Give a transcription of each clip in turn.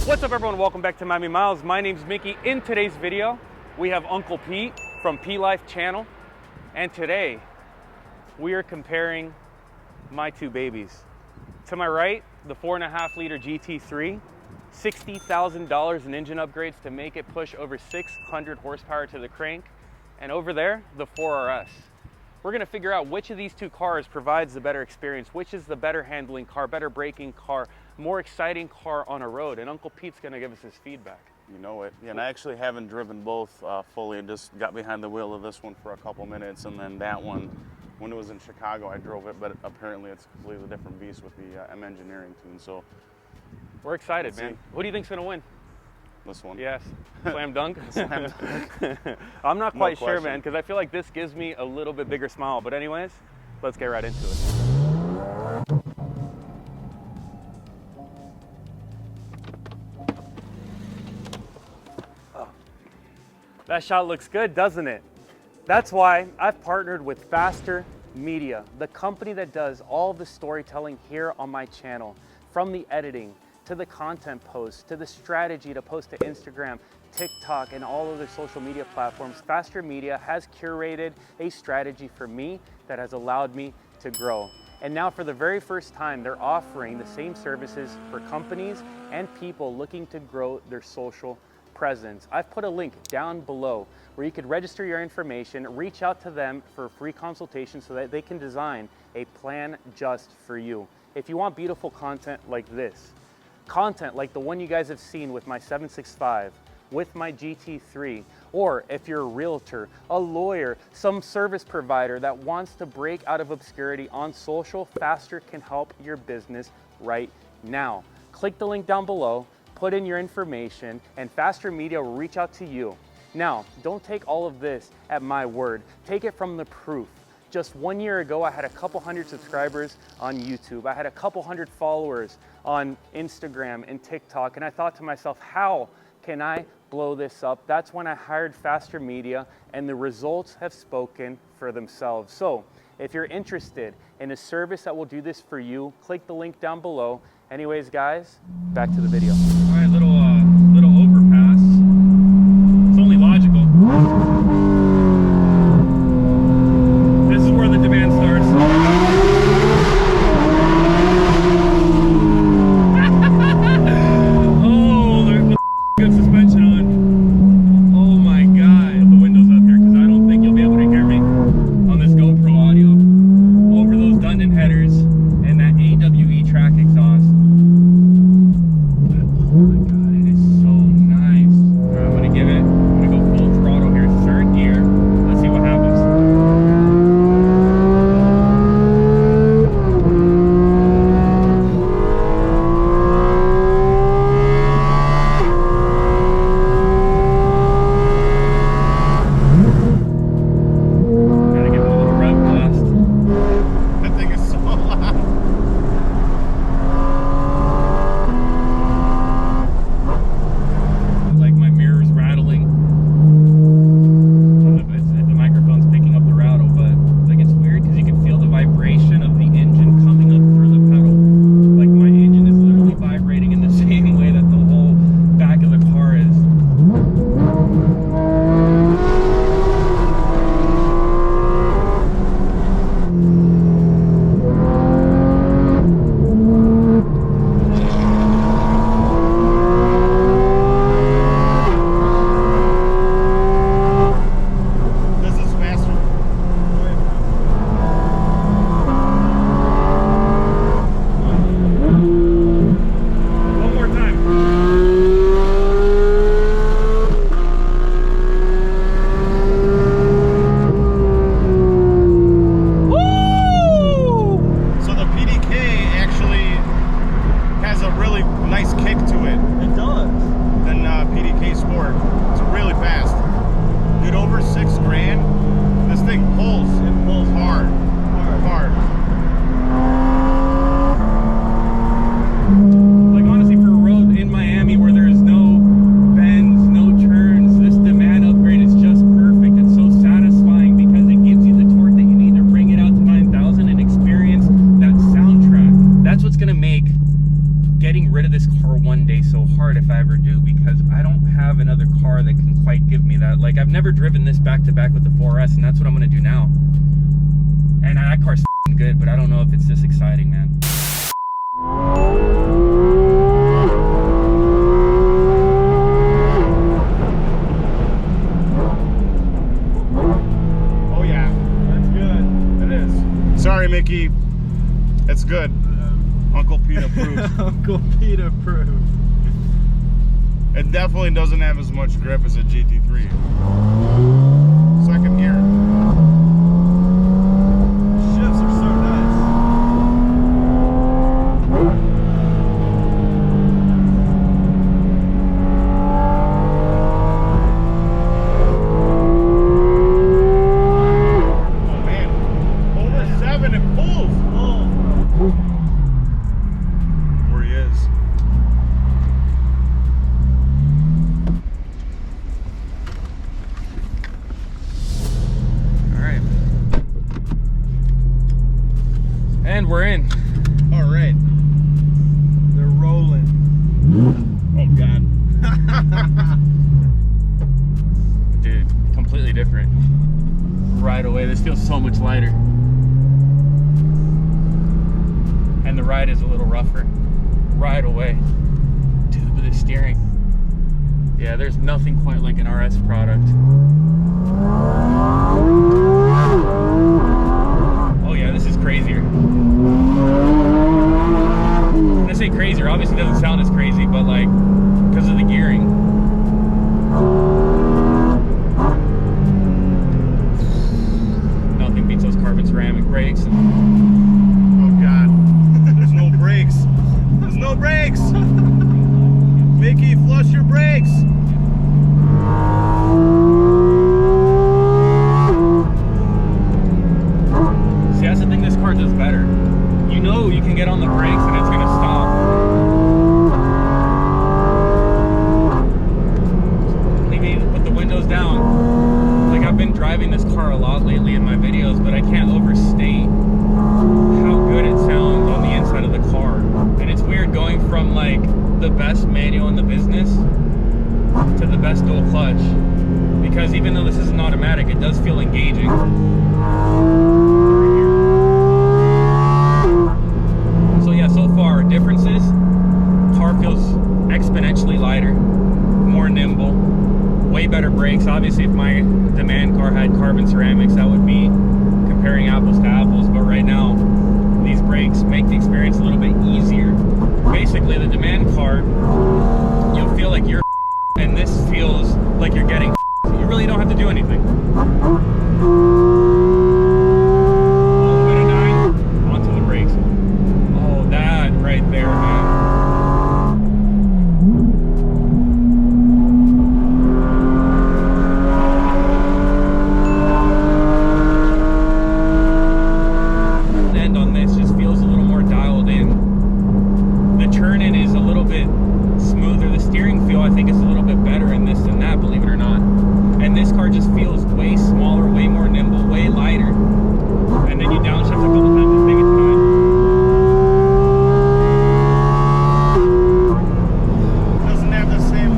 What's up everyone, welcome back to Miami Miles. My name's Mickey. In today's video, we have Uncle Pete from Plife channel. And today, we are comparing my two babies. To my right, the 4.5 liter GT3, $60,000 in engine upgrades to make it push over 600 horsepower to the crank. And over there, the 4RS. We're gonna figure out which of these two cars provides the better experience, which is the better handling car, better braking car, more exciting car on a road. And Uncle Pete's gonna give us his feedback. You know it. Yeah, and I actually haven't driven both fully. I just got behind the wheel of this one for a couple minutes, and then that one, when it was in Chicago, I drove it, but apparently it's a completely different beast with the M engineering tune. So we're excited, man. Who do you think's gonna win? This one. Yes. Slam dunk? Slam dunk. I'm not quite No sure, question. man, because I feel like this gives me a little bit bigger smile. But anyways, let's get right into it. Oh. That shot looks good, doesn't it? That's why I've partnered with Faster Media, the company that does all the storytelling here on my channel, from the editing, to the content posts, to the strategy to post to Instagram, TikTok, and all other social media platforms. Faster Media has curated a strategy for me that has allowed me to grow. And now for the very first time, they're offering the same services for companies and people looking to grow their social presence. I've put a link down below where you could register your information, reach out to them for a free consultation so that they can design a plan just for you. If you want beautiful content like this, content like the one you guys have seen with my 765, with my GT3, or if you're a realtor, a lawyer, some service provider that wants to break out of obscurity on social, Faster can help your business right now. Click the link down below, put in your information, and Faster Media will reach out to you. Now, don't take all of this at my word. Take it from the proof. Just 1 year ago, I had a couple hundred subscribers on YouTube. I had a couple hundred followers on Instagram and TikTok. And I thought to myself, how can I blow this up? That's when I hired Faster Media, and the results have spoken for themselves. So if you're interested in a service that will do this for you, click the link down below. Anyways, guys, back to the video. All right, little overpass. It's only logical. This is where the DeMan starts. Oh, there's good suspension on. Oh my God. Put the windows up here because I don't think you'll be able to hear me on this GoPro audio over those Dundon headers and that AWE track exhaust. Oh my God, it is way so hard if I ever do, because I don't have another car that can quite give me that. Like, I've never driven this back to back with the 4S, and that's what I'm gonna do now. And that car's f***ing good, but I don't know if it's this exciting, man. Oh yeah, that's good. It is. Sorry, Mickey. It's good. Uncle Pete approved. Uncle Pete approved. It definitely doesn't have as much grip as a GT3. Second gear. Shifts are so nice. Oh man, over 7, it pulls. Where he is. And we're in. All right. They're rolling. Oh God. Dude, completely different. Right away, this feels so much lighter. And the ride is a little rougher. Right away. Dude, with the steering. Yeah, there's nothing quite like an RS product. Oh yeah, this is crazier. When I say crazier, obviously it doesn't sound as crazy, but like, because of the gearing. Nothing beats those carbon ceramic brakes. Oh God. There's no brakes. There's no brakes. Mickey, flush your brakes. See, that's the thing this car does better. You know you can get on the brakes and it's gonna stop. Maybe put the windows down. Like, I've been driving this car a lot lately in my videos, but I can't overstate how good it sounds on the inside of the car. And it's weird going from like the best manual in the business to the best dual clutch, because even though this is an automatic, it does feel engaging. So yeah, so far differences: car feels exponentially lighter, more nimble, way better brakes. Obviously, if my DeMan car had carbon ceramics, that would be comparing apples to apples, but right now these brakes make the experience a little bit easier. Basically, the DeMan car, you'll feel like you're and this feels like you're getting you really don't have to do anything. A little bit of 9 onto the brakes. Oh, that right there, man. End on this just feels a little more dialed in. The turn-in is a little bit smoother. The steering feel, I think, is a little bit better in this than that, believe it or not. And this car just feels way smaller, way more nimble, way lighter. And then you downshift a couple times and think it's fine. Doesn't have the same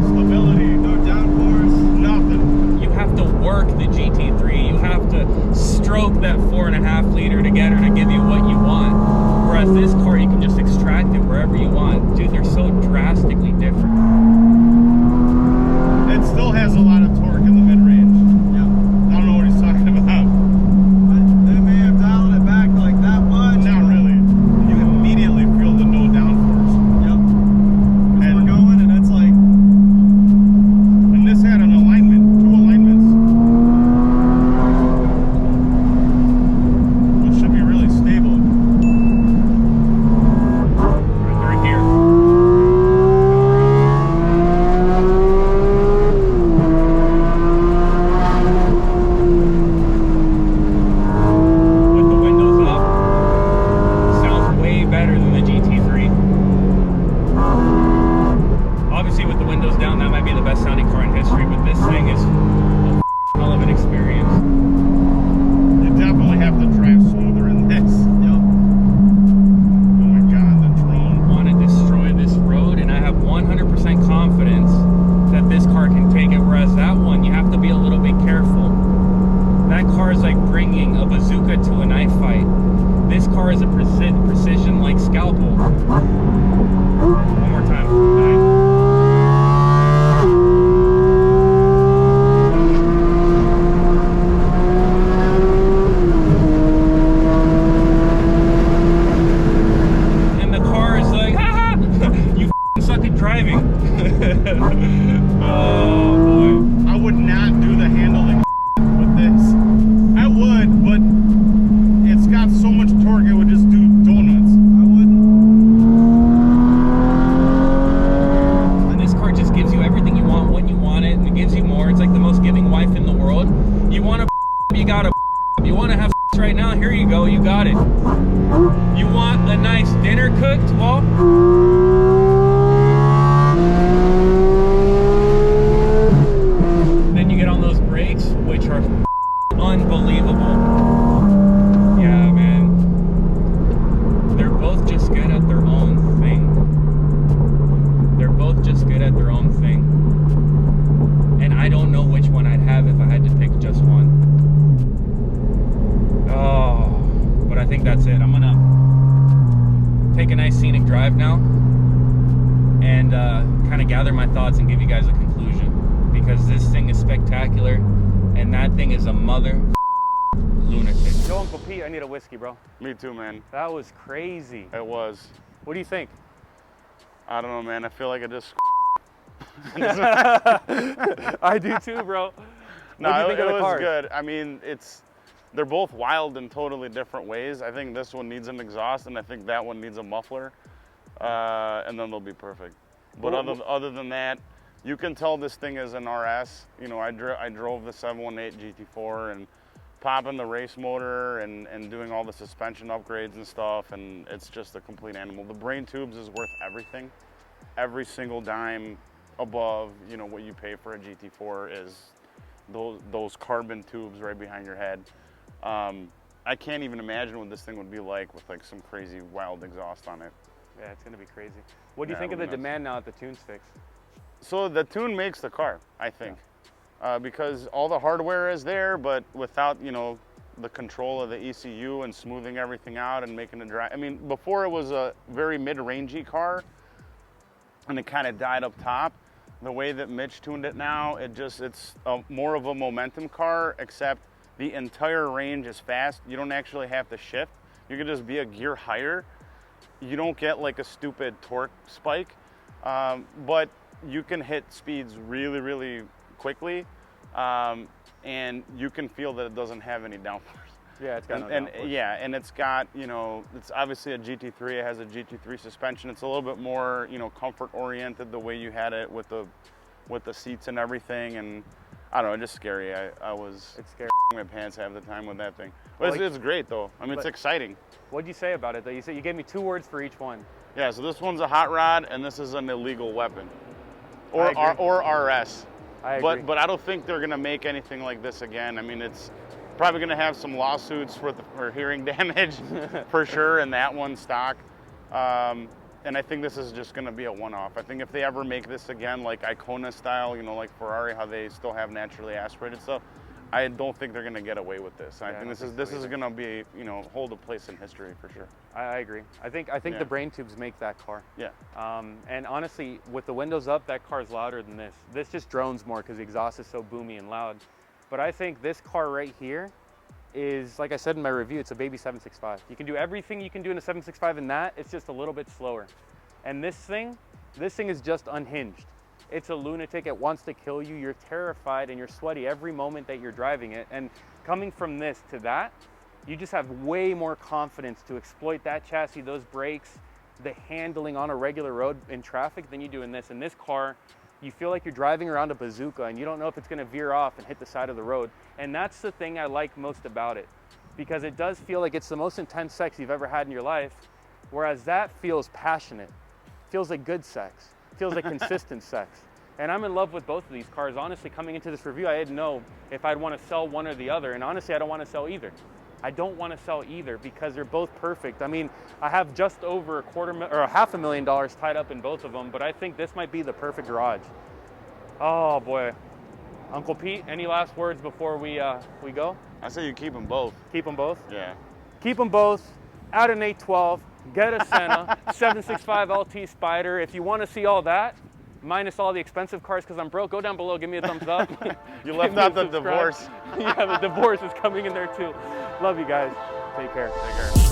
stability. No downforce. Nothing. You have to work the GT3. You have to stroke that 4.5 liter to get her to give you what you want. Whereas this car, you can just extract it wherever you want. Dude, they're so drastically different. It still has a lot of torque in the mid-range. Yeah. I don't know what he's talking about. They may have dialed it back like that much. Not really. You immediately feel the no downforce. Yep. Because And- we're going and it's like, And this had an alignment, 2 alignments. Which should be really stable. Right here. With the windows up, sounds way better than the GT3. Obviously, with the windows down, that might be the best sounding car in history, but this thing is a hell of an experience. You definitely have to drive smoother in this. yep. Oh my God, the drone. Want to destroy this road, and I have Oh boy. I would not do the handling with this. I would, but it's got so much torque it would just do donuts. I wouldn't. And this car just gives you everything you want when you want it, and it gives you more. It's like the most giving wife in the world. You want to you got to you want to have right now, here you go, you got it. You want a nice dinner cooked? Well, then you get on those brakes, which are unbelievable. Yeah, man. They're both just good at their own thing. They're both just good at their own thing. And I don't know which one I'd have if I had to pick just one. Oh, but I think that's it. I'm gonna take a nice scenic drive now and kind of gather my thoughts and give you guys a conclusion, because this thing is spectacular and that thing is a mother lunatic. Yo, Uncle Pete, I need a whiskey, bro. Me too, man. That was crazy. It was. What do you think? I don't know, man. I feel like it just. I do too, bro. No, What do you think it of the was cars? good. I mean, they're both wild in totally different ways. I think this one needs an exhaust, and I think that one needs a muffler, and then they'll be perfect. But other than that, you can tell this thing is an RS. You know, I drove the 718 GT4 and popping the race motor and doing all the suspension upgrades and stuff, and it's just a complete animal. The brain tubes is worth everything. Every single dime above, you know, what you pay for a GT4 is those carbon tubes right behind your head. I can't even imagine what this thing would be like with like some crazy wild exhaust on it. Yeah, it's gonna be crazy. What do you Yeah, think of the it'll be DeMan now that the tune's fixed? So the tune makes the car, I think, because all the hardware is there, but without, you know, the control of the ECU and smoothing everything out and making it drive. I mean, before it was a very mid-rangey car, and it kind of died up top. The way that Mitch tuned it now, it's more of a momentum car, except the entire range is fast. You don't actually have to shift. You can just be a gear higher. You don't get like a stupid torque spike, but you can hit speeds really, really quickly, and you can feel that it doesn't have any downforce. Yeah, it's got no and downforce. yeah, and it's got, you know, it's obviously a GT3. It has a GT3 suspension. It's a little bit more, you know, comfort oriented the way you had it with the seats and everything. And I don't know, just scary. It's scary. My pants half the time with that thing. But it's great though. I mean, it's exciting. What'd you say about it though? You said you gave me 2 words for each one. Yeah. So this one's a hot rod, and this is an illegal weapon, or RS. I agree. But I don't think they're gonna make anything like this again. I mean, it's probably going to have some lawsuits for hearing damage for sure, and that one stock. And I think this is just going to be a one-off. I think if they ever make this again, like Icona style, you know, like Ferrari, how they still have naturally aspirated stuff, I don't think they're going to get away with this. I think this is going to be, you know, hold a place in history for sure. I agree. I think the brain tubes make that car. Yeah. And honestly, with the windows up, that car's louder than this. This just drones more because the exhaust is so boomy and loud. But I think this car right here is, like I said in my review, it's a baby 765. You can do everything you can do in a 765 in that, it's just a little bit slower. And this thing is just unhinged. It's a lunatic, it wants to kill you, you're terrified and you're sweaty every moment that you're driving it. And coming from this to that, you just have way more confidence to exploit that chassis, those brakes, the handling on a regular road in traffic than you do in this. In this car, you feel like you're driving around a bazooka and you don't know if it's gonna veer off and hit the side of the road. And that's the thing I like most about it, because it does feel like it's the most intense sex you've ever had in your life, whereas that feels passionate, feels like good sex, feels like consistent sex. And I'm in love with both of these cars. Honestly, coming into this review, I didn't know if I'd wanna sell one or the other, and honestly, I don't wanna sell either. I don't want to sell either because they're both perfect. I mean, I have just over $500,000 tied up in both of them, but I think this might be the perfect garage. Oh boy. Uncle Pete, any last words before we go? I say you keep them both. Keep them both? Yeah. Keep them both. Add an 812, get a Senna, 765 LT Spider. If you want to see all that, minus all the expensive cars because I'm broke, go down below, give me a thumbs up. You left out the divorce. Yeah, the divorce is coming in there too. Love you guys. Take care. Take care.